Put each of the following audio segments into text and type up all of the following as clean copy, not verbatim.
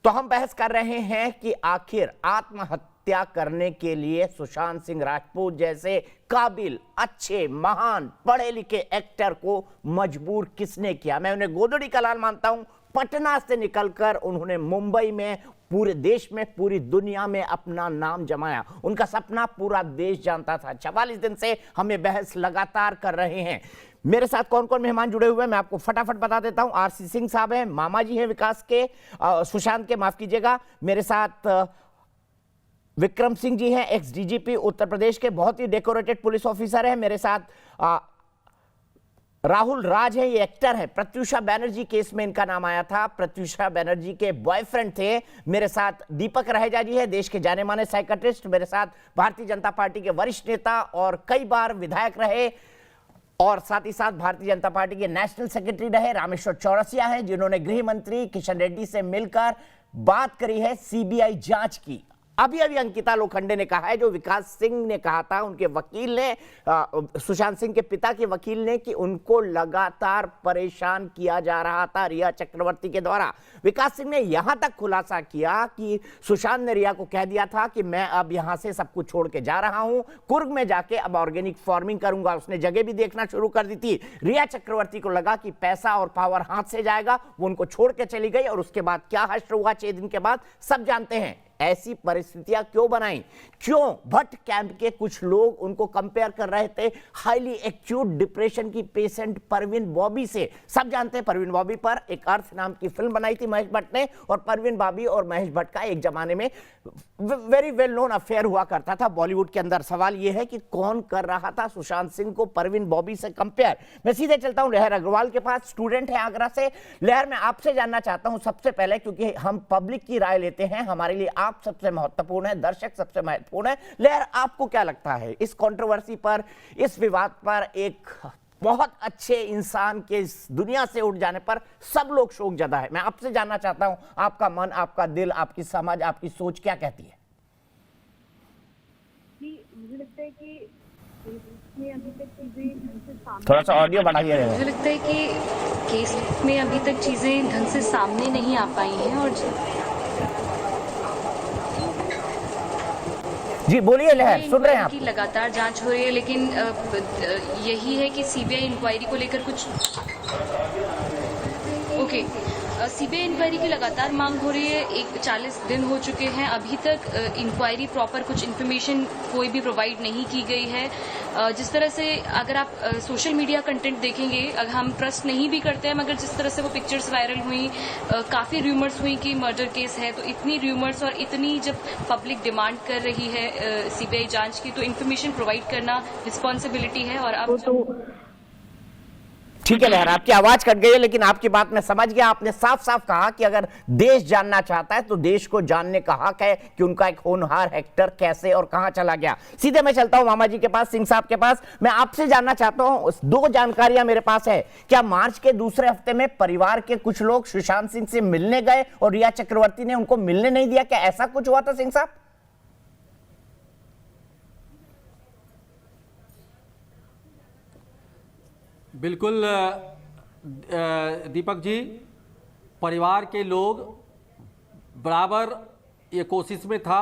तो हम बहस कर रहे हैं कि आखिर आत्महत्या करने के लिए सुशांत सिंह राजपूत जैसे काबिल, अच्छे, महान, पढ़े लिखे एक्टर को मजबूर किसने किया। मैं उन्हें गोदड़ी का लाल मानता हूं। पटना से निकलकर उन्होंने मुंबई में, पूरे देश में, पूरी दुनिया में अपना नाम जमाया। उनका सपना पूरा देश जानता था। 44 दिन से हम ये बहस लगातार कर रहे हैं। मेरे साथ कौन कौन मेहमान जुड़े हुए हैं मैं आपको फटाफट बता देता हूं। आरसी सिंह साहब हैं, मामा जी हैं विकास के, सुशांत के, माफ कीजिएगा। मेरे साथ विक्रम सिंह जी हैं, एक्स डीजीपी उत्तर प्रदेश के, बहुत ही डेकोरेटेड पुलिस ऑफिसर हैं। मेरे साथ राहुल राज है, ये एक्टर है। प्रत्युषा बैनर्जी केस में इनका नाम आया था, प्रत्युषा बैनर्जी के बॉयफ्रेंड थे। मेरे साथ दीपक रहेजा जी है, देश के जाने माने साइकियाट्रिस्ट। मेरे साथ भारतीय जनता पार्टी के वरिष्ठ नेता और कई बार विधायक रहे और साथ ही साथ भारतीय जनता पार्टी के नेशनल सेक्रेटरी रहे रामेश्वर चौरसिया हैं, जिन्होंने गृह मंत्री किशन रेड्डी से मिलकर बात करी है सीबीआई जांच की। अभी अंकिता लोखंडे ने कहा है, जो विकास सिंह ने कहा था, उनके वकील ने, सुशांत सिंह के पिता के वकील ने, कि उनको लगातार परेशान किया जा रहा था रिया चक्रवर्ती के द्वारा। विकास सिंह ने यहां तक खुलासा किया कि सुशांत ने रिया को कह दिया था कि मैं अब यहां से सब कुछ छोड़ के जा रहा हूं, कुर्ग में जाके अब ऑर्गेनिक फार्मिंग करूंगा। उसने जगह भी देखना शुरू कर दी थी। रिया चक्रवर्ती को लगा कि पैसा और पावर हाथ से जाएगा, वो उनको छोड़ के चली गई और उसके बाद क्या हश्र हुआ 6 दिन के बाद सब जानते हैं। ऐसी परिस्थितियां क्यों बनाई? क्यों भट्ट कैंप के कुछ लोग उनको कंपेयर कर रहे थे हाईली एक्यूट डिप्रेशन की पेशेंट परवीन बॉबी से? सब जानते हैं परवीन बॉबी पर एक अर्थ नाम की फिल्म बनाई थी महेश भट्ट ने, और परवीन बॉबी और महेश भट्ट का एक जमाने में वेरी वेल नोन अफेयर हुआ करता था बॉलीवुड के अंदर। सवाल यह है कि कौन कर रहा था सुशांत सिंह को परवीन बॉबी से कंपेयर? मैं सीधे चलता हूं लहर अग्रवाल के पास, स्टूडेंट है आगरा से। लहर, मैं आपसे जानना चाहता हूं सबसे पहले, क्योंकि हम पब्लिक की राय लेते हैं, हमारे लिए आप सबसे महत्वपूर्ण है, दर्शक सबसे महत्वपूर्ण है। लहर, आपको क्या लगता है इस कंट्रोवर्सी पर, इस विवाद पर? एक बहुत अच्छे इंसान के इस दुनिया से उठ जाने पर सब लोग शोकजदा है। मैं आपसे जानना चाहता हूं, आपका मन, आपका दिल, आपकी समझ, आपकी सोच क्या कहती है? मुझे लगता है कि अभी तक चीजें थोड़ा सा ऑडियो बढ़ाइए। मुझे लगता है कि केस में अभी तक चीजें ढंग से सामने नहीं आ पाई हैं। और जी बोलिए लहर, सुन रहे हैं आप। की लगातार जांच हो रही है, लेकिन यही है कि सीबीआई इंक्वायरी को लेकर कुछ सीबीआई इंक्वायरी की लगातार मांग हो रही है। 40 दिन हो चुके हैं, अभी तक इंक्वायरी प्रॉपर कुछ इन्फॉर्मेशन कोई भी प्रोवाइड नहीं की गई है। जिस तरह से अगर आप सोशल मीडिया कंटेंट देखेंगे, अगर हम ट्रस्ट नहीं भी करते हैं, मगर जिस तरह से वो पिक्चर्स वायरल हुई, काफी र्यूमर्स हुई कि मर्डर केस है, तो इतनी र्यूमर्स और इतनी जब पब्लिक डिमांड कर रही है सीबीआई जांच की, तो इन्फॉर्मेशन प्रोवाइड करना रिस्पॉन्सिबिलिटी है। और अब ठीक है लहर, आपकी आवाज कट गई है, लेकिन आपकी बात मैं समझ गया। आपने साफ साफ कहा कि अगर देश जानना चाहता है तो देश को जानने का हक है कि उनका एक होनहार एक्टर कैसे और कहां चला गया। सीधे मैं चलता हूं मामा जी के पास, सिंह साहब के पास। मैं आपसे जानना चाहता हूं, 2 जानकारियां मेरे पास है। क्या मार्च के दूसरे हफ्ते में परिवार के कुछ लोग सुशांत सिंह से मिलने गए और रिया चक्रवर्ती ने उनको मिलने नहीं दिया? क्या ऐसा कुछ हुआ था सिंह साहब? बिल्कुल दीपक जी, परिवार के लोग बराबर ये कोशिश में था,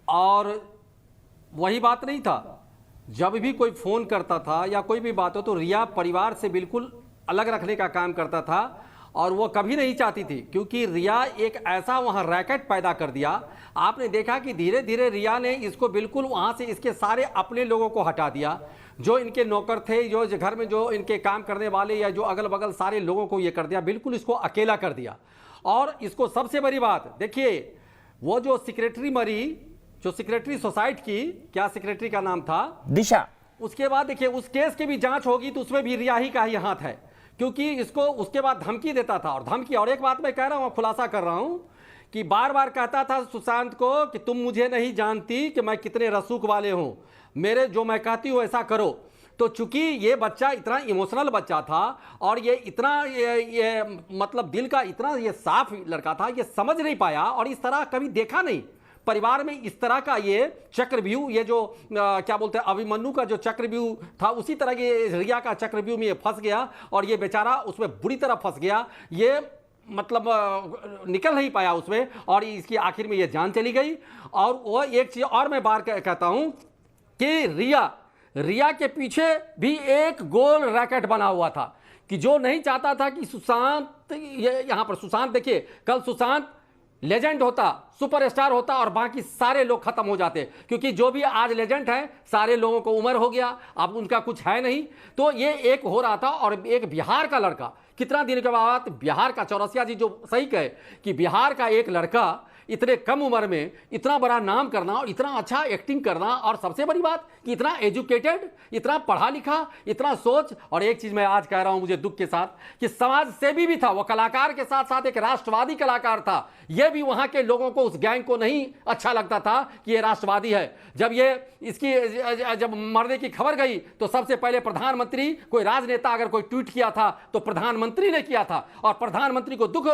और वही बात नहीं था। जब भी कोई फ़ोन करता था या कोई भी बात हो तो रिया परिवार से बिल्कुल अलग रखने का काम करता था, और वो कभी नहीं चाहती थी, क्योंकि रिया एक ऐसा वहाँ रैकेट पैदा कर दिया। आपने देखा कि धीरे धीरे रिया ने इसको बिल्कुल वहाँ से इसके सारे अपने लोगों को हटा दिया, जो इनके नौकर थे, जो घर में जो इनके काम करने वाले या जो अगल बगल सारे लोगों को ये कर दिया, बिल्कुल इसको अकेला कर दिया। और इसको सबसे बड़ी बात देखिए, वो जो सेक्रेटरी मरी, जो सेक्रेटरी सोसाइटी की, क्या सेक्रेटरी का नाम था, दिशा, उसके बाद देखिए उस केस की भी जांच होगी तो उसमें भी रिया ही का ही हाथ है, क्योंकि इसको उसके बाद धमकी देता था। और धमकी, और एक बात मैं कह रहा हूँ, खुलासा कर रहा हूँ, कि बार बार कहता था सुशांत को कि तुम मुझे नहीं जानती कि मैं कितने रसूख वाले हूं, मेरे जो मैं कहती हूं ऐसा करो। तो चूंकि ये बच्चा इतना इमोशनल बच्चा था, और ये इतना ये मतलब दिल का इतना ये साफ लड़का था, ये समझ नहीं पाया, और इस तरह कभी देखा नहीं परिवार में इस तरह का ये चक्रव्यूह, ये जो क्या बोलते हैं अभिमन्यु का जो चक्रव्यूह था, उसी तरह के रिया का चक्रव्यूह में ये फंस गया, और ये बेचारा उसमें बुरी तरह फंस गया। ये मतलब निकल नहीं पाया उसमें, और इसकी आखिर में ये जान चली गई। और वो एक चीज और मैं बार कहता हूं कि रिया के पीछे भी एक गोल रैकेट बना हुआ था, कि जो नहीं चाहता था कि सुशांत, ये यहां पर सुशांत देखिए, कल सुशांत लेजेंड होता, सुपरस्टार होता और बाकी सारे लोग खत्म हो जाते, क्योंकि जो भी आज लेजेंड है सारे लोगों को उम्र हो गया, अब उनका कुछ है नहीं। तो ये एक हो रहा था। और एक बिहार का लड़का, कितना दिन के बाद बिहार का, चौरसिया जी जो सही कहे कि बिहार का एक लड़का इतने कम उम्र में इतना बड़ा नाम करना और इतना अच्छा एक्टिंग करना, और सबसे बड़ी बात कि इतना एजुकेटेड, इतना पढ़ा लिखा, इतना सोच। और एक चीज मैं आज कह रहा हूं मुझे दुख के साथ, कि समाज सेवी भी था वो, कलाकार के साथ साथ एक राष्ट्रवादी कलाकार था। यह भी वहां के लोगों को, उस गैंग को नहीं अच्छा लगता था कि ये राष्ट्रवादी है। जब ये इसकी जब मरने की खबर गई तो सबसे पहले प्रधानमंत्री, कोई राजनेता अगर कोई ट्वीट किया था तो प्रधानमंत्री ने किया था, और प्रधानमंत्री को दुख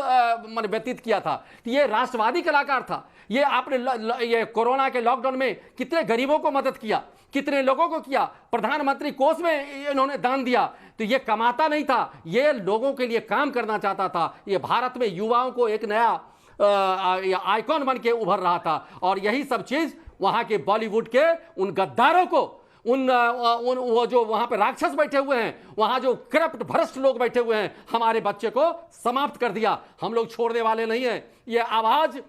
व्यतीत किया था कि ये राष्ट्रवादी कलाकार था। ये आपने ये कोरोना के लॉकडाउन में कितने गरीबों को मदद किया, कितने लोगों को किया, प्रधानमंत्री कोष में इन्होंने दान दिया। तो ये कमाता नहीं था, ये लोगों के लिए काम करना चाहता था। ये भारत में युवाओं को एक नया आइकॉन बन के उभर रहा था। और यही सब चीज वहां के बॉलीवुड के उन गद्दारों को, उन वो जो वहां पे राक्षस बैठे हुए हैं, वहां जो करप्ट भ्रष्ट लोग बैठे हुए हैं, हमारे बच्चे को समाप्त कर दिया। हम लोग छोड़ने वाले नहीं हैं। ये आवाज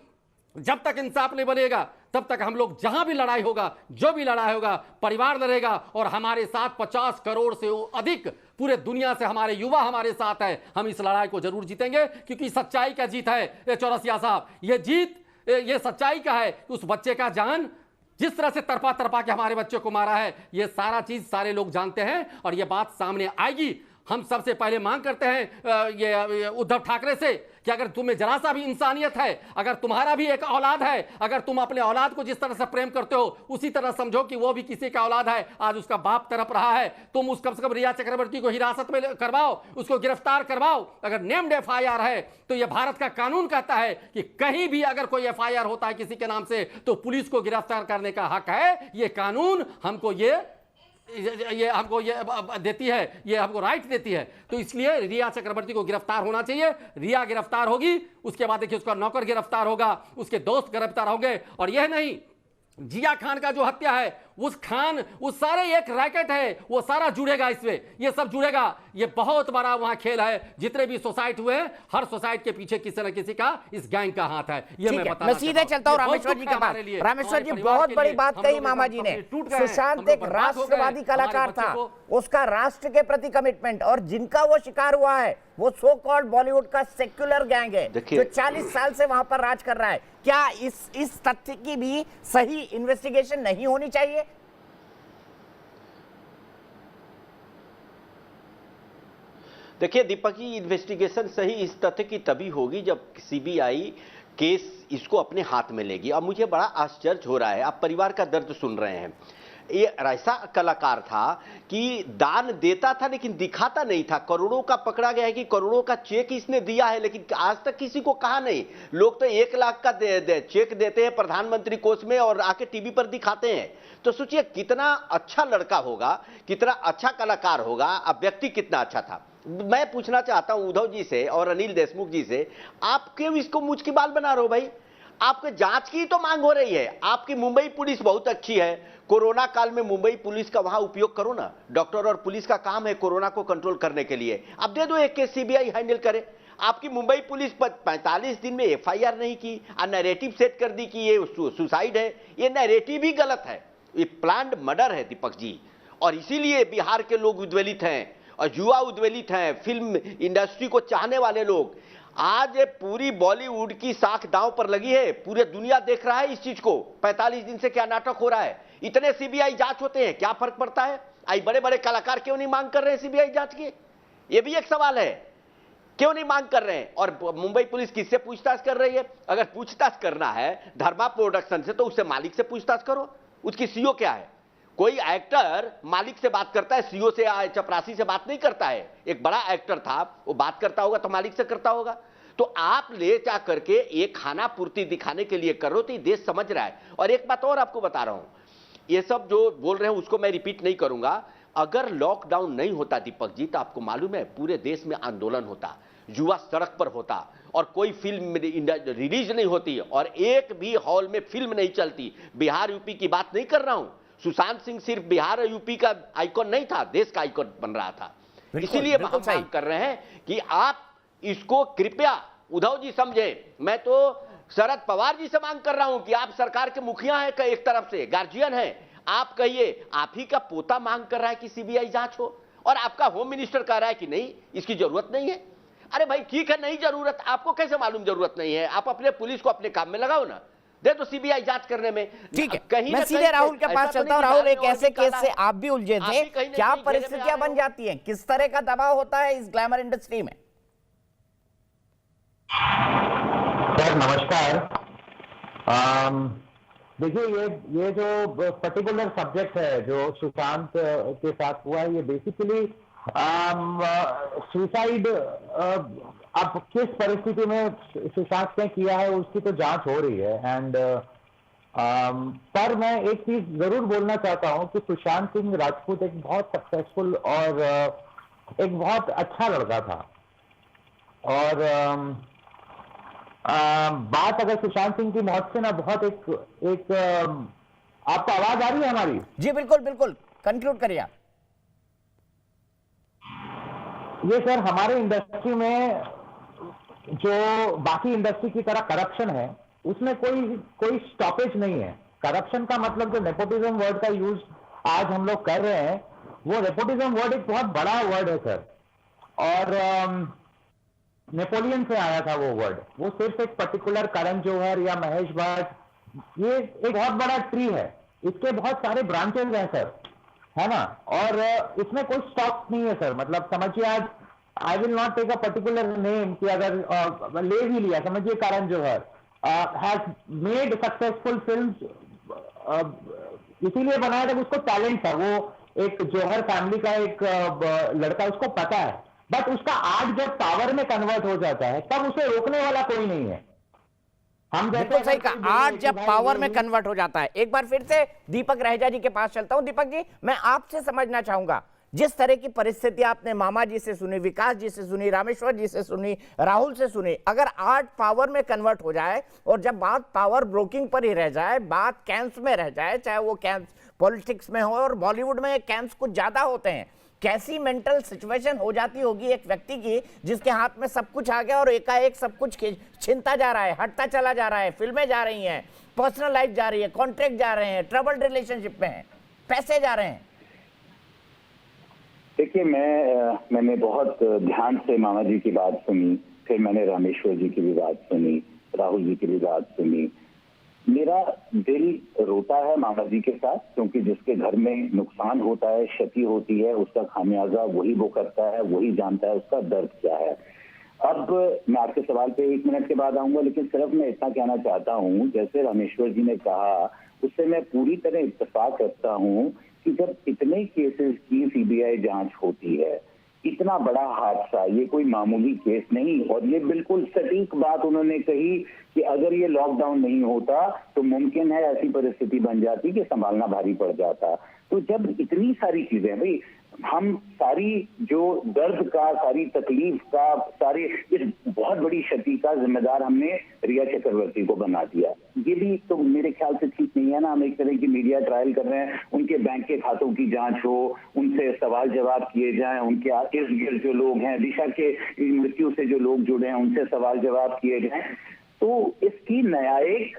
जब तक इंसाफ नहीं बनेगा तब तक हम लोग, जहां भी लड़ाई होगा, जो भी लड़ाई होगा, परिवार लड़ेगा। और हमारे साथ 50 करोड़ से अधिक पूरे दुनिया से हमारे युवा हमारे साथ है। हम इस लड़ाई को जरूर जीतेंगे, क्योंकि सच्चाई का जीत है ये चौरसिया साहब। ये जीत ये सच्चाई का है। उस बच्चे का जान जिस तरह से तरपा तरपा के हमारे बच्चे को मारा है, ये सारा चीज सारे लोग जानते हैं, और ये बात सामने आएगी। हम सबसे पहले मांग करते हैं ये उद्धव ठाकरे से कि अगर तुम्हें जरा सा भी इंसानियत है, अगर तुम्हारा भी एक औलाद है, अगर तुम अपने औलाद को जिस तरह से प्रेम करते हो उसी तरह समझो कि वो भी किसी का औलाद है, आज उसका बाप तड़प रहा है, तुम उस कम से कम रिया चक्रवर्ती को हिरासत में करवाओ, उसको गिरफ्तार करवाओ। अगर नेम्ड FIR है तो ये भारत का कानून कहता है कि कहीं भी अगर कोई FIR होता है किसी के नाम से तो पुलिस को गिरफ्तार करने का हक है। ये कानून हमको ये देती है, ये हमको राइट देती है। तो इसलिए रिया चक्रवर्ती को गिरफ्तार होना चाहिए। रिया गिरफ्तार होगी, उसके बाद देखिए उसका नौकर गिरफ्तार होगा, उसके दोस्त गिरफ्तार होंगे। और यह नहीं, जिया खान का जो हत्या है, उस खान, उस सारे एक रैकेट है, वो सारा जुड़ेगा इसमें, ये सब जुड़ेगा। ये बहुत बड़ा वहां खेल है। जितने भी सोसाइटी हुए, हर सोसाइटी के पीछे किसी न किसी का इस गैंग का हाथ है। ये मैं बताना, मैं सीधे चलता हूं रामेश्वर जी के पास। रामेश्वर जी, बहुत बड़ी बात कही मामा जी ने। सुशांत एक राष्ट्रवादी कलाकार था, उसका राष्ट्र के प्रति कमिटमेंट, और जिनका वो शिकार हुआ है वो सो कॉल्ड बॉलीवुड का सेक्युलर गैंग है जो 40 साल से वहां पर राज कर रहा है। क्या इस तथ्य की भी सही इन्वेस्टिगेशन नहीं होनी चाहिए? देखिए दीपक जी, इन्वेस्टिगेशन सही इस तथ्य की तभी होगी जब CBI केस इसको अपने हाथ में लेगी। अब मुझे बड़ा आश्चर्य हो रहा है, आप परिवार का दर्द सुन रहे हैं। ये ऐसा कलाकार था कि दान देता था लेकिन दिखाता नहीं था। करोड़ों का पकड़ा गया है कि करोड़ों का चेक इसने दिया है, लेकिन आज तक किसी को कहा नहीं। लोग तो 1 लाख का चेक देते हैं प्रधानमंत्री कोष में और आके टीवी पर दिखाते हैं। तो सोचिए कितना अच्छा लड़का होगा, कितना अच्छा कलाकार होगा, अब व्यक्ति कितना अच्छा था। मैं पूछना चाहता हूं उद्धव जी से और अनिल देशमुख जी से, आप क्यों इसको मुझ की बाल बना रहे हो भाई? आपके जांच की तो मांग हो रही है। आपकी मुंबई पुलिस बहुत अच्छी है, कोरोना काल में मुंबई पुलिस का वहां उपयोग करो ना। डॉक्टर और पुलिस का काम है कोरोना को कंट्रोल करने के लिए। अब दे दो एक केस, CBI हैंडल करे। आपकी मुंबई पुलिस 45 दिन में FIR नहीं की, नैरेटिव सेट कर दी कि ये सुसाइड है। ये नैरेटिव ही गलत है, ये प्लान्ड मर्डर है दीपक जी। और इसीलिए बिहार के लोग उद्वेलित हैं और युवा उद्वेलित हैं, फिल्म इंडस्ट्री को चाहने वाले लोग। आज पूरी बॉलीवुड की साख दांव पर लगी है, पूरे दुनिया देख रहा है इस चीज को। 45 दिन से क्या नाटक हो रहा है, इतने CBI जांच होते हैं, क्या फर्क पड़ता है? आई बड़े बड़े कलाकार क्यों नहीं मांग कर रहे हैं CBI जांच की? ये भी एक सवाल है, क्यों नहीं मांग कर रहे हैं? और मुंबई पुलिस किससे पूछताछ कर रही है? अगर पूछताछ करना है धर्मा प्रोडक्शन से तो उससे मालिक से पूछताछ करो, उसकी CEO क्या है? कोई एक्टर मालिक से बात करता है, CEO से चपरासी से बात नहीं करता है। एक बड़ा एक्टर था, वो बात करता होगा तो मालिक से करता होगा। तो आप ले जा करके एक खाना पूर्ति दिखाने के लिए कर रहे हो, तो ये देश समझ रहा है। और एक बात और आपको बता रहा हूं, ये सब जो बोल रहे हैं उसको मैं रिपीट नहीं करूंगा। अगर लॉकडाउन नहीं होता दीपक जी, तो आपको मालूम है पूरे देश में आंदोलन होता। युवा सड़क पर होता और कोई फिल्म रिलीज नहीं होती और एक भी हॉल में फिल्म नहीं चलती। बिहार यूपी की बात नहीं कर रहा हूं, सुशांत सिंह सिर्फ बिहार और यूपी का आइकॉन नहीं था, देश का आइकॉन बन रहा था। इसीलिए हम मांग कर रहे हैं कि आप इसको कृपया उद्धव जी समझे। मैं तो शरद पवार जी से मांग कर रहा हूं कि आप सरकार के मुखिया हैं, एक तरफ से गार्जियन हैं, आप कहिए, आप ही का पोता मांग कर रहा है कि सीबीआई जांच हो और आपका होम मिनिस्टर कह रहा है कि नहीं, इसकी जरूरत नहीं है। अरे भाई ठीक है, नहीं जरूरत, आपको कैसे मालूम जरूरत नहीं है? आप अपने पुलिस को अपने काम में लगाओ ना, दे तो सीबीआई जांच करने में। ठीक है, मैं सीधे राहुल के पास चलता हूं। राहुल, एक ऐसे केस से आप भी उलझे थे, क्या परिस्थितियां बन जाती हैं, किस तरह का दबाव होता है इस ग्लैमर इंडस्ट्री में? सर नमस्कार। देखिए ये जो पर्टिकुलर सब्जेक्ट है जो सुशांत के साथ हुआ है, ये बेसिकली सुसाइड अब किस परिस्थिति में सुशांत ने किया है उसकी तो जांच हो रही है। एंड पर मैं एक चीज जरूर बोलना चाहता हूं कि सुशांत सिंह राजपूत एक बहुत सक्सेसफुल और एक बहुत अच्छा लड़का था। और बात अगर सुशांत सिंह की मौत से ना बहुत एक आपको आवाज आ रही है हमारी? जी बिल्कुल बिल्कुल, कंक्लूड करिए आप। ये सर हमारे इंडस्ट्री में जो बाकी इंडस्ट्री की तरह करप्शन है उसमें कोई स्टॉपेज नहीं है। करप्शन का मतलब जो नेपोटिज्म वर्ड का यूज आज हम लोग कर रहे हैं, वो नेपोटिज्म वर्ड एक बहुत बड़ा वर्ड है सर। और नेपोलियन से आया था वो वर्ड। वो सिर्फ एक पर्टिकुलर करण जौहर या महेश भट्ट, ये एक बहुत बड़ा ट्री है, इसके बहुत सारे ब्रांचेस हैं सर, है ना। और इसमें कोई स्टॉप नहीं है सर। मतलब समझिए आज I will not take a particular name कि अगर ले भी लिया, समझिए Karan Johar has made successful films, इसीलिए बनाया था, उसको टैलेंट था, वो एक जौहर फैमिली का एक लड़का, उसको पता है। बट उसका आज जब पावर में कन्वर्ट हो जाता है तब उसे रोकने वाला कोई नहीं है। हम बिल्कुल सही कहा, आज जब पावर में कन्वर्ट हो जाता है। एक बार फिर से दीपक रहेजा जी के पास चलता हूं। दीपक जी, मैं आपसे समझना चाहूंगा, जिस तरह की परिस्थिति आपने मामा जी से सुनी, विकास जी से सुनी, रामेश्वर जी से सुनी, राहुल से सुनी, अगर आज पावर में कन्वर्ट हो जाए और जब बात पावर ब्रोकिंग पर ही रह जाए, बात कैंप्स में रह जाए, चाहे वो कैंप्स पॉलिटिक्स में हो और बॉलीवुड में कैंप्स कुछ ज्यादा होते हैं, कैसी मेंटल सिचुएशन हो जाती होगी एक व्यक्ति की जिसके हाथ में सब कुछ आ गया और एकाएक सब कुछ छिनता जा रहा है, हटता चला जा रहा है, फिल्में जा रही हैं, पर्सनल लाइफ जा रही है, कॉन्ट्रैक्ट जा रहे हैं, ट्रबल्ड रिलेशनशिप में हैं, पैसे जा रहे हैं। देखिए, मैंने बहुत ध्यान से मामा जी की बात सुनी, फिर मैंने रामेश्वर जी की भी बात सुनी, राहुल जी की भी बात सुनी। मेरा दिल रोता है मामा जी के साथ, क्योंकि जिसके घर में नुकसान होता है, क्षति होती है, उसका खामियाजा वही वो करता है, वही जानता है उसका दर्द क्या है। अब मैं आपके सवाल पे 1 मिनट के बाद आऊंगा, लेकिन सिर्फ मैं इतना कहना चाहता हूं, जैसे रामेश्वर जी ने कहा उससे मैं पूरी तरह इत्तेफाक रखता हूं कि जब इतने केसेस की सीबीआई जांच होती है, इतना बड़ा हादसा, ये कोई मामूली केस नहीं। और ये बिल्कुल सटीक बात उन्होंने कही कि अगर ये लॉकडाउन नहीं होता तो मुमकिन है ऐसी परिस्थिति बन जाती कि संभालना भारी पड़ जाता। तो जब इतनी सारी चीजें, भाई हम सारी जो दर्द का, सारी तकलीफ का, सारे इस बहुत बड़ी क्षति का जिम्मेदार हमने रिया चक्रवर्ती को बना दिया। ये भी तो मेरे ख्याल से ठीक नहीं है ना। हम एक तरह की मीडिया ट्रायल कर रहे हैं, उनके बैंक के खातों की जांच हो, उनसे सवाल जवाब किए जाएं, उनके इर्द गिर्द जो लोग हैं, दिशा के मृत्यु से जो लोग जुड़े हैं उनसे सवाल जवाब किए जाएं। तो इसकी न्यायिक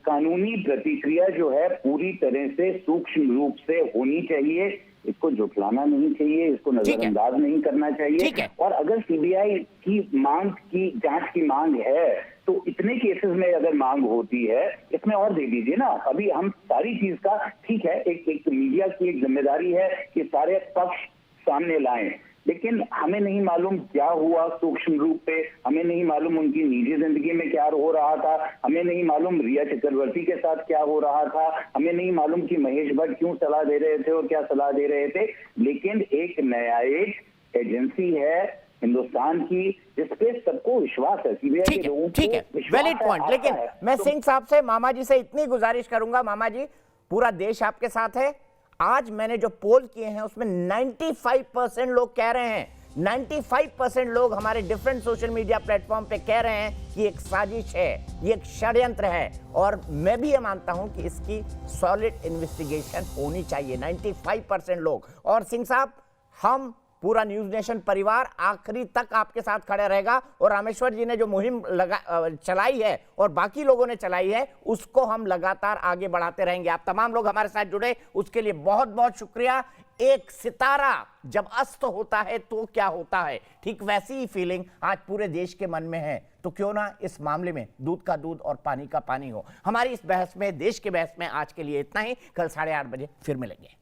कानूनी प्रतिक्रिया जो है पूरी तरह से सूक्ष्म रूप से होनी चाहिए। इसको झुठलाना नहीं चाहिए, इसको नजरअंदाज नहीं करना चाहिए। और अगर सीबीआई की मांग की, जांच की मांग है, तो इतने केसेस में अगर मांग होती है, इसमें और दे दीजिए ना। अभी हम सारी चीज का, ठीक है, एक मीडिया की एक जिम्मेदारी है कि सारे पक्ष सामने लाएं, लेकिन हमें नहीं मालूम क्या हुआ सूक्ष्म रूप पे, हमें नहीं मालूम उनकी निजी जिंदगी में क्या हो रहा था, हमें नहीं मालूम रिया चक्रवर्ती के साथ क्या हो रहा था, हमें नहीं मालूम कि महेश भट्ट क्यों सलाह दे रहे थे और क्या सलाह दे रहे थे। लेकिन एक न्यायिक एजेंसी है हिंदुस्तान की जिसपे सबको विश्वास है, सीबीआई के लोगों को विश्वास है। Valid point. लेकिन मैं सिंह साहब से, मामा जी से इतनी गुजारिश करूंगा, मामा जी पूरा देश आपके साथ है। आज मैंने जो पोल किए हैं उसमें 95% लोग कह रहे हैं 95% लोग हमारे डिफरेंट सोशल मीडिया प्लेटफॉर्म पे कह रहे हैं कि एक साजिश है, ये एक षड्यंत्र है, और मैं भी ये मानता हूं कि इसकी सॉलिड इन्वेस्टिगेशन होनी चाहिए। 95% लोग। और सिंह साहब, हम पूरा न्यूज नेशन परिवार आखिरी तक आपके साथ खड़े रहेगा, और रामेश्वर जी ने जो मुहिम चलाई है और बाकी लोगों ने चलाई है, उसको हम लगातार आगे बढ़ाते रहेंगे। आप तमाम लोग हमारे साथ जुड़े, उसके लिए बहुत बहुत शुक्रिया। एक सितारा जब अस्त होता है तो क्या होता है, ठीक वैसी ही फीलिंग आज पूरे देश के मन में है। तो क्यों ना इस मामले में दूध का दूध और पानी का पानी हो। हमारी इस बहस में, देश के बहस में आज के लिए इतना ही। कल 8:30 बजे फिर मिलेंगे।